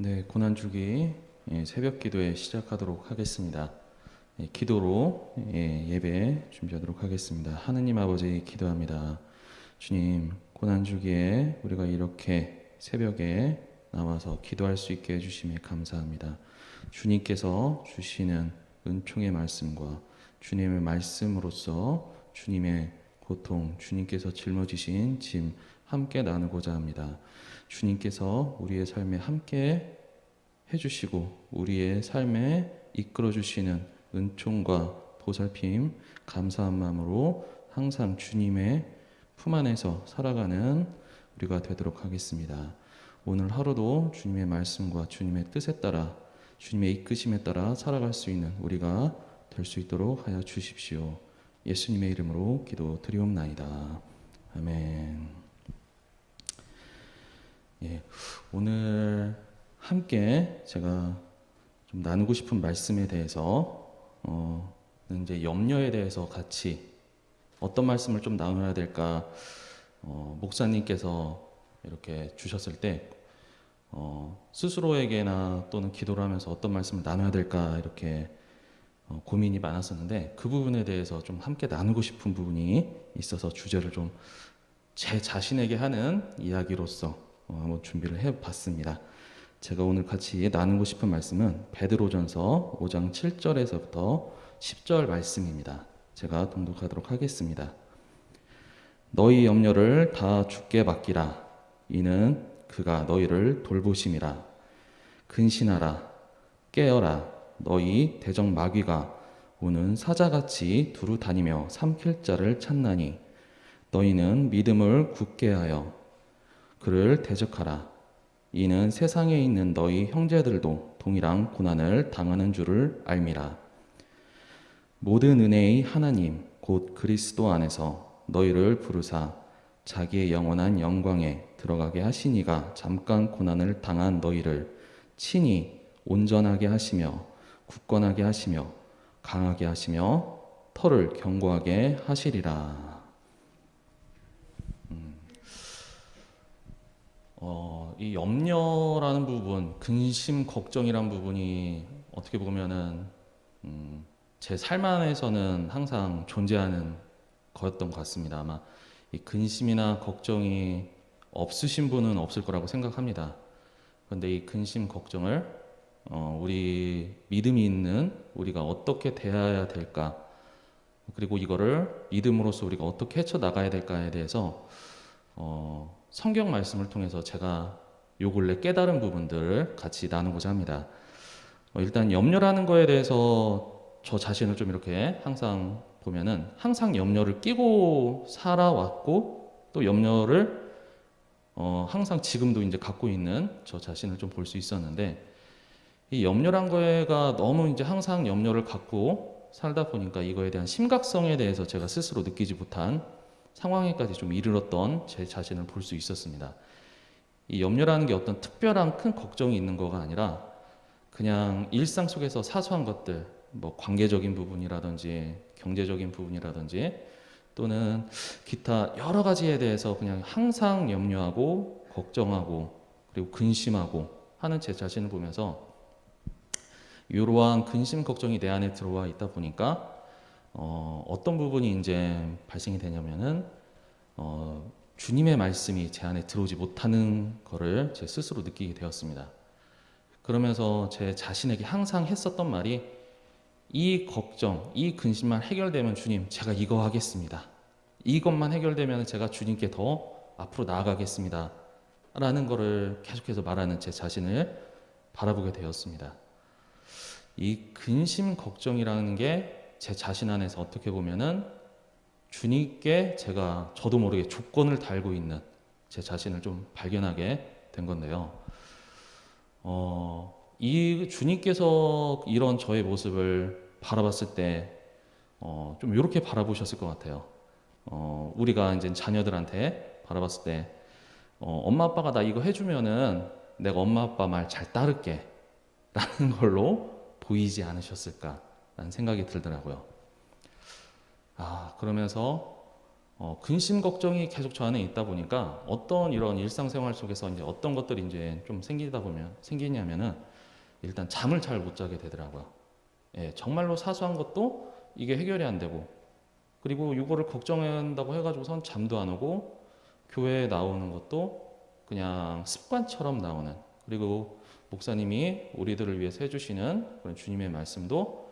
네, 고난주기 새벽 기도회 시작하도록 하겠습니다. 기도로 예배 준비하도록 하겠습니다. 하느님 아버지 기도합니다. 주님, 고난주기에 우리가 이렇게 새벽에 나와서 기도할 수 있게 해주심에 감사합니다. 주님께서 주시는 은총의 말씀과 주님의 말씀으로써 주님의 고통, 주님께서 짊어지신 짐 함께 나누고자 합니다. 주님께서 우리의 삶에 함께 해주시고 우리의 삶에 이끌어주시는 은총과 보살핌, 감사한 마음으로 항상 주님의 품 안에서 살아가는 우리가 되도록 하겠습니다. 오늘 하루도 주님의 말씀과 주님의 뜻에 따라 주님의 이끄심에 따라 살아갈 수 있는 우리가 될 수 있도록 하여 주십시오. 예수님의 이름으로 기도드리옵나이다. 아멘. 오늘 함께 제가 좀 나누고 싶은 말씀에 대해서 이제 염려에 대해서 같이 어떤 말씀을 좀 나눠야 될까 목사님께서 이렇게 주셨을 때 스스로에게나 또는 기도를 하면서 어떤 말씀을 나눠야 될까 이렇게 고민이 많았었는데 그 부분에 대해서 좀 함께 나누고 싶은 부분이 있어서 주제를 좀 제 자신에게 하는 이야기로서 한번 준비를 해봤습니다. 제가 오늘 같이 나누고 싶은 말씀은 베드로전서 5장 7절에서부터 10절 말씀입니다. 제가 동독하도록 하겠습니다. 너희 염려를 다 주께 맡기라. 이는 그가 너희를 돌보심이라. 근신하라. 깨어라. 너희 대적 마귀가 오는 사자같이 두루 다니며 삼킬 자를 찾나니 너희는 믿음을 굳게 하여 그를 대적하라. 이는 세상에 있는 너희 형제들도 동일한 고난을 당하는 줄을 알미라. 모든 은혜의 하나님 곧 그리스도 안에서 너희를 부르사 자기의 영원한 영광에 들어가게 하시니가 잠깐 고난을 당한 너희를 친히 온전하게 하시며 굳건하게 하시며 강하게 하시며 터를 견고하게 하시리라. 이 염려라는 부분, 근심, 걱정이란 부분이 어떻게 보면은 제 삶 안에서는 항상 존재하는 거였던 것 같습니다. 아마 이 근심이나 걱정이 없으신 분은 없을 거라고 생각합니다. 그런데 이 근심, 걱정을 우리 믿음이 있는 우리가 어떻게 대해야 될까, 그리고 이거를 믿음으로써 우리가 어떻게 헤쳐나가야 될까에 대해서 성경 말씀을 통해서 제가 요 근래 깨달은 부분들을 같이 나누고자 합니다. 일단 염려라는 거에 대해서 저 자신을 좀 이렇게 항상 보면은 항상 염려를 끼고 살아왔고 또 염려를 항상 지금도 이제 갖고 있는 저 자신을 좀 볼 수 있었는데 이 염려란 거가 너무 이제 항상 염려를 갖고 살다 보니까 이거에 대한 심각성에 대해서 제가 스스로 느끼지 못한 상황에까지 좀 이르렀던 제 자신을 볼 수 있었습니다. 이 염려라는 게 어떤 특별한 큰 걱정이 있는 거가 아니라 그냥 일상 속에서 사소한 것들, 뭐 관계적인 부분이라든지 경제적인 부분이라든지 또는 기타 여러 가지에 대해서 그냥 항상 염려하고 걱정하고 그리고 근심하고 하는 제 자신을 보면서 이러한 근심 걱정이 내 안에 들어와 있다 보니까 어떤 부분이 이제 발생이 되냐면은 주님의 말씀이 제 안에 들어오지 못하는 거를 제 스스로 느끼게 되었습니다. 그러면서 제 자신에게 항상 했었던 말이 이 걱정, 이 근심만 해결되면 주님, 제가 이거 하겠습니다. 이것만 해결되면 제가 주님께 더 앞으로 나아가겠습니다. 라는 거를 계속해서 말하는 제 자신을 바라보게 되었습니다. 이 근심, 걱정이라는 게 제 자신 안에서 어떻게 보면은 주님께 제가 저도 모르게 조건을 달고 있는 제 자신을 좀 발견하게 된 건데요. 이 주님께서 이런 저의 모습을 바라봤을 때, 좀 이렇게 바라보셨을 것 같아요. 우리가 이제 자녀들한테 바라봤을 때, 엄마 아빠가 나 이거 해주면은 내가 엄마 아빠 말 잘 따를게. 라는 걸로 보이지 않으셨을까라는 생각이 들더라고요. 그러면서 근심 걱정이 계속 저 안에 있다 보니까 어떤 이런 일상생활 속에서 이제 어떤 것들이 이제 좀 생기냐면은 일단 잠을 잘 못 자게 되더라고요. 예, 정말로 사소한 것도 이게 해결이 안 되고, 그리고 이거를 걱정한다고 해가지고선 잠도 안 오고, 교회에 나오는 것도 그냥 습관처럼 나오는, 그리고 목사님이 우리들을 위해서 해주시는 그런 주님의 말씀도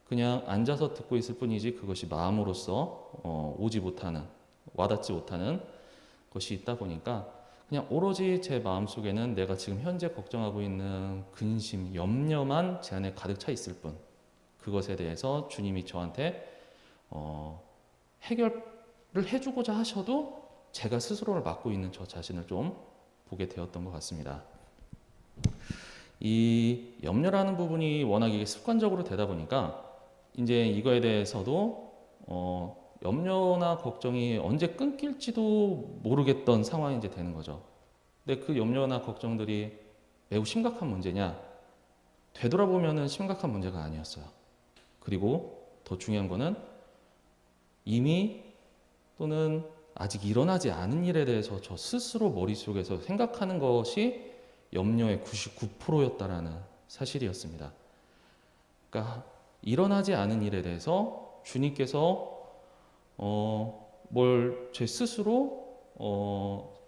그냥 앉아서 듣고 있을 뿐이지 그것이 마음으로서 오지 못하는, 와닿지 못하는 것이 있다 보니까 그냥 오로지 제 마음속에는 내가 지금 현재 걱정하고 있는 근심, 염려만 제 안에 가득 차 있을 뿐, 그것에 대해서 주님이 저한테 해결을 해주고자 하셔도 제가 스스로를 막고 있는 저 자신을 좀 보게 되었던 것 같습니다. 이 염려라는 부분이 워낙 이게 습관적으로 되다 보니까 이제 이거에 대해서도 염려나 걱정이 언제 끊길지도 모르겠던 상황이 이제 되는 거죠. 근데 그 염려나 걱정들이 매우 심각한 문제냐? 되돌아보면은 심각한 문제가 아니었어요. 그리고 더 중요한 거는 이미 또는 아직 일어나지 않은 일에 대해서 저 스스로 머릿속에서 생각하는 것이 염려의 99%였다라는 사실이었습니다. 그러니까 일어나지 않은 일에 대해서 주님께서 뭘 제 스스로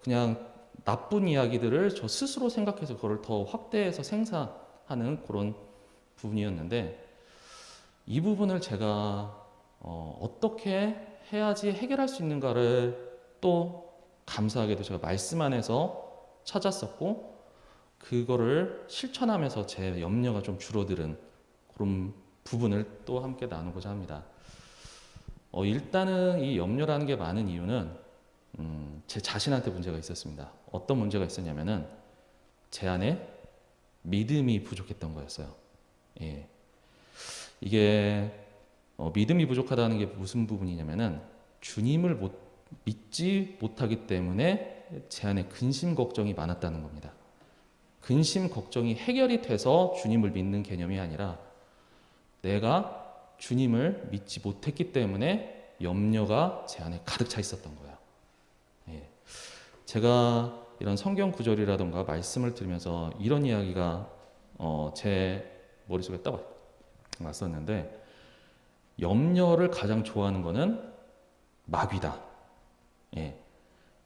그냥 나쁜 이야기들을 저 스스로 생각해서 그걸 더 확대해서 생사하는 그런 부분이었는데, 이 부분을 제가 어떻게 해야지 해결할 수 있는가를 또 감사하게도 제가 말씀 안에서 찾았었고, 그거를 실천하면서 제 염려가 좀 줄어드는 그런 부분을 또 함께 나누고자 합니다. 일단은 이 염려라는 게 많은 이유는 제 자신한테 문제가 있었습니다. 어떤 문제가 있었냐면은 제 안에 믿음이 부족했던 거였어요. 예. 이게 믿음이 부족하다는 게 무슨 부분이냐면은 주님을 믿지 못하기 때문에 제 안에 근심 걱정이 많았다는 겁니다. 근심 걱정이 해결이 돼서 주님을 믿는 개념이 아니라 내가 주님을 믿지 못했기 때문에 염려가 제 안에 가득 차 있었던 거예요. 예. 제가 이런 성경 구절이라던가 말씀을 들으면서 이런 이야기가 제 머릿속에 딱 왔었는데, 염려를 가장 좋아하는 거는 마귀다. 예.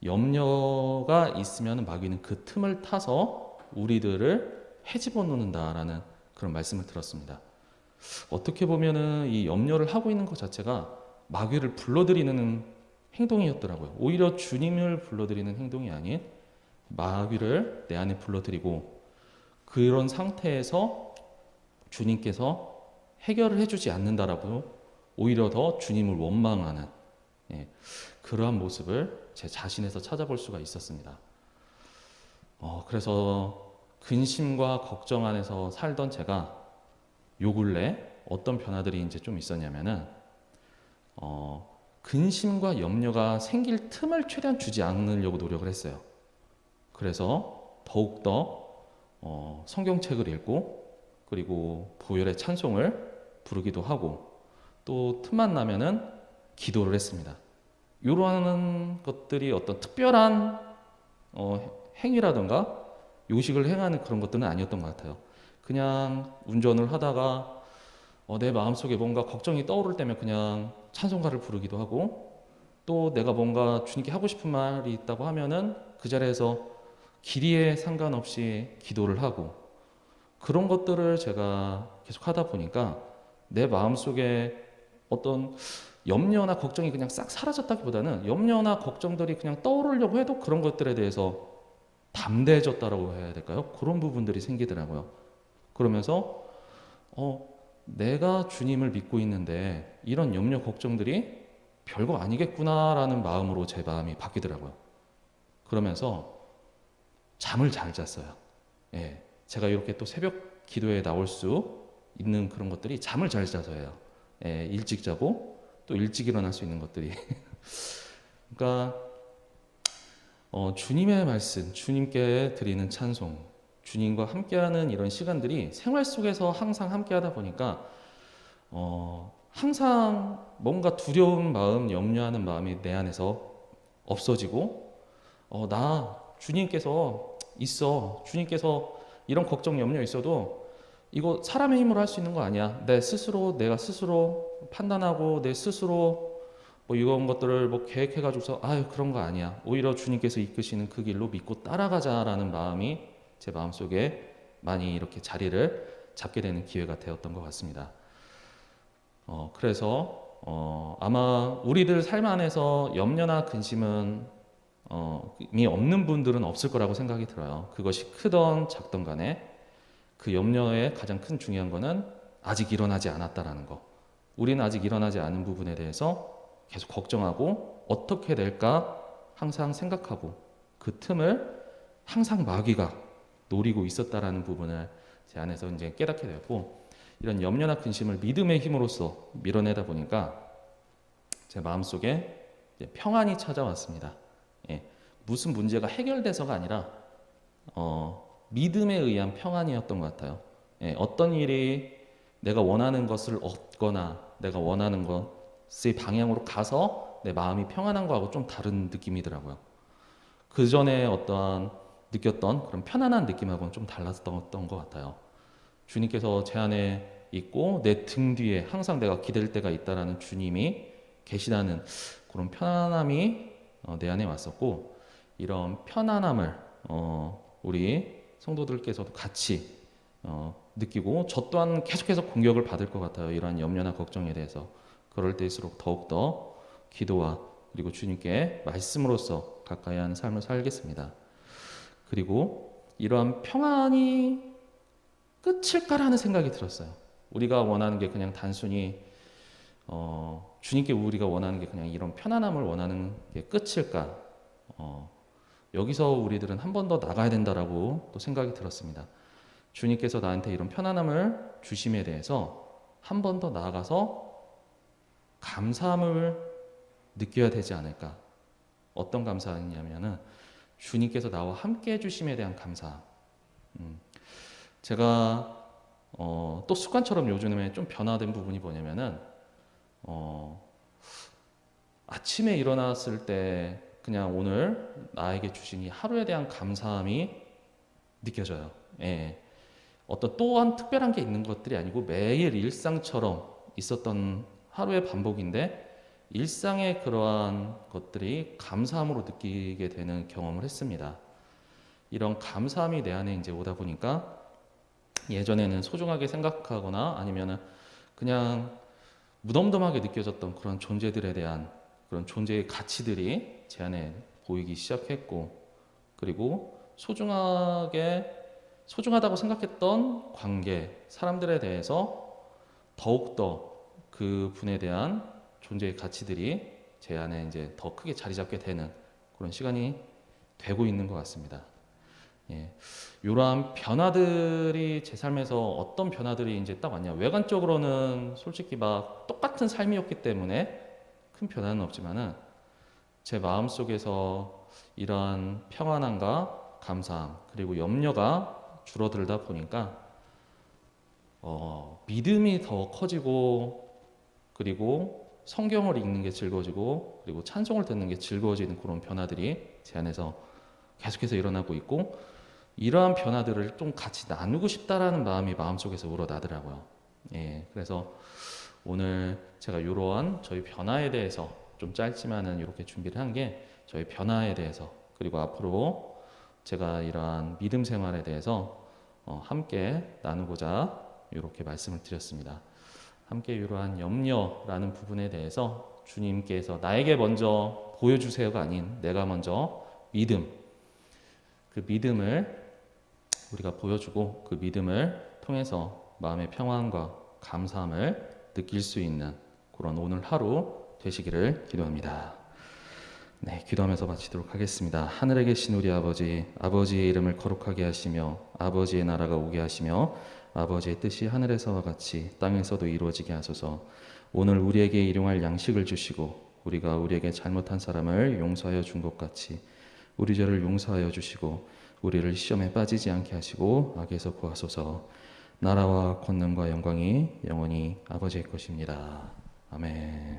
염려가 있으면 마귀는 그 틈을 타서 우리들을 헤집어 놓는다라는 그런 말씀을 들었습니다. 어떻게 보면은 이 염려를 하고 있는 것 자체가 마귀를 불러들이는 행동이었더라고요. 오히려 주님을 불러들이는 행동이 아닌 마귀를 내 안에 불러들이고, 그런 상태에서 주님께서 해결을 해주지 않는다라고 오히려 더 주님을 원망하는, 그러한 모습을 제 자신에서 찾아볼 수가 있었습니다. 그래서 근심과 걱정 안에서 살던 제가 요 근래 어떤 변화들이 이제 좀 있었냐면은 근심과 염려가 생길 틈을 최대한 주지 않으려고 노력을 했어요. 그래서 더욱더 성경책을 읽고, 그리고 보혈의 찬송을 부르기도 하고, 또 틈만 나면은 기도를 했습니다. 이러한 것들이 어떤 특별한 행위라든가 요식을 행하는 그런 것들은 아니었던 것 같아요. 그냥 운전을 하다가 내 마음속에 뭔가 걱정이 떠오를 때면 그냥 찬송가를 부르기도 하고, 또 내가 뭔가 주님께 하고 싶은 말이 있다고 하면은 그 자리에서 길이에 상관없이 기도를 하고, 그런 것들을 제가 계속 하다 보니까 내 마음속에 어떤 염려나 걱정이 그냥 싹 사라졌다기보다는 염려나 걱정들이 그냥 떠오르려고 해도 그런 것들에 대해서 담대해졌다라고 해야 될까요? 그런 부분들이 생기더라고요. 그러면서 내가 주님을 믿고 있는데 이런 염려 걱정들이 별거 아니겠구나라는 마음으로 제 마음이 바뀌더라고요. 그러면서 잠을 잘 잤어요. 예, 제가 이렇게 또 새벽 기도에 나올 수 있는 그런 것들이 잠을 잘 자서예요. 예, 일찍 자고 또 일찍 일어날 수 있는 것들이. 그러니까 주님의 말씀, 주님께 드리는 찬송, 주님과 함께하는 이런 시간들이 생활 속에서 항상 함께하다 보니까 항상 뭔가 두려운 마음, 염려하는 마음이 내 안에서 없어지고, 나 주님께서 있어. 주님께서 이런 걱정, 염려 있어도 이거 사람의 힘으로 할 수 있는 거 아니야. 내가 스스로 판단하고 내 스스로 뭐 이런 것들을 뭐 계획해가지고서 아유 그런 거 아니야. 오히려 주님께서 이끄시는 그 길로 믿고 따라가자라는 마음이 제 마음속에 많이 이렇게 자리를 잡게 되는 기회가 되었던 것 같습니다. 그래서 아마 우리들 삶 안에서 염려나 근심은 이 없는 분들은 없을 거라고 생각이 들어요. 그것이 크던 작던 간에 그 염려의 가장 큰 중요한 거는 아직 일어나지 않았다라는 거. 우리는 아직 일어나지 않은 부분에 대해서 계속 걱정하고 어떻게 될까 항상 생각하고 그 틈을 항상 마귀가 노리고 있었다라는 부분을 제 안에서 이제 깨닫게 되었고, 이런 염려나 근심을 믿음의 힘으로써 밀어내다 보니까 제 마음속에 이제 평안이 찾아왔습니다. 예, 무슨 문제가 해결돼서가 아니라 믿음에 의한 평안이었던 것 같아요. 예, 어떤 일이 내가 원하는 것을 얻거나 내가 원하는 것의 방향으로 가서 내 마음이 평안한 거하고 좀 다른 느낌이더라고요. 그 전에 어떠한 느꼈던 그런 편안한 느낌하고는 좀 달랐던 것 같아요. 주님께서 제 안에 있고 내 등 뒤에 항상 내가 기댈 때가 있다라는 주님이 계시다는 그런 편안함이 내 안에 왔었고, 이런 편안함을 우리 성도들께서도 같이 느끼고 저 또한 계속해서 공격을 받을 것 같아요. 이러한 염려나 걱정에 대해서. 그럴 때일수록 더욱더 기도와 그리고 주님께 말씀으로써 가까이 하는 삶을 살겠습니다. 그리고 이러한 평안이 끝일까라는 생각이 들었어요. 우리가 원하는 게 그냥 단순히 주님께 우리가 원하는 게 그냥 이런 편안함을 원하는 게 끝일까? 여기서 우리들은 한 번 더 나가야 된다라고 또 생각이 들었습니다. 주님께서 나한테 이런 편안함을 주심에 대해서 한 번 더 나아가서 감사함을 느껴야 되지 않을까? 어떤 감사이냐면은 주님께서 나와 함께 해주심에 대한 감사. 제가 또 습관처럼 요즘에 좀 변화된 부분이 뭐냐면은 아침에 일어났을 때 그냥 오늘 나에게 주신 이 하루에 대한 감사함이 느껴져요. 예. 어떤 또한 특별한 게 있는 것들이 아니고 매일 일상처럼 있었던 하루의 반복인데 일상의 그러한 것들이 감사함으로 느끼게 되는 경험을 했습니다. 이런 감사함이 내 안에 이제 오다 보니까 예전에는 소중하게 생각하거나 아니면은 그냥 무덤덤하게 느껴졌던 그런 존재들에 대한 그런 존재의 가치들이 제 안에 보이기 시작했고, 그리고 소중하다고 생각했던 관계, 사람들에 대해서 더욱더 그 분에 대한 존재의 가치들이 제 안에 이제 더 크게 자리 잡게 되는 그런 시간이 되고 있는 것 같습니다. 예, 이러한 변화들이 제 삶에서 어떤 변화들이 이제 딱 왔냐. 외관적으로는 솔직히 막 똑같은 삶이었기 때문에 큰 변화는 없지만은 제 마음 속에서 이러한 평안함과 감사함 그리고 염려가 줄어들다 보니까 믿음이 더 커지고, 그리고 성경을 읽는 게 즐거워지고, 그리고 찬송을 듣는 게 즐거워지는 그런 변화들이 제 안에서 계속해서 일어나고 있고, 이러한 변화들을 좀 같이 나누고 싶다라는 마음이 마음속에서 우러나더라고요. 예, 그래서 오늘 제가 이러한 저희 변화에 대해서 좀 짧지만은 이렇게 준비를 한 게 저희 변화에 대해서, 그리고 앞으로 제가 이러한 믿음 생활에 대해서 함께 나누고자 이렇게 말씀을 드렸습니다. 함께 이러한 염려라는 부분에 대해서 주님께서 나에게 먼저 보여주세요가 아닌 내가 먼저 그 믿음을 우리가 보여주고 그 믿음을 통해서 마음의 평안과 감사함을 느낄 수 있는 그런 오늘 하루 되시기를 기도합니다. 네, 기도하면서 마치도록 하겠습니다. 하늘에 계신 우리 아버지, 아버지의 이름을 거룩하게 하시며 아버지의 나라가 오게 하시며 아버지의 뜻이 하늘에서와 같이 땅에서도 이루어지게 하소서. 오늘 우리에게 일용할 양식을 주시고 우리가 우리에게 잘못한 사람을 용서하여 준 것 같이 우리 죄를 용서하여 주시고 우리를 시험에 빠지지 않게 하시고 악에서 구하소서. 나라와 권능과 영광이 영원히 아버지의 것입니다. 아멘.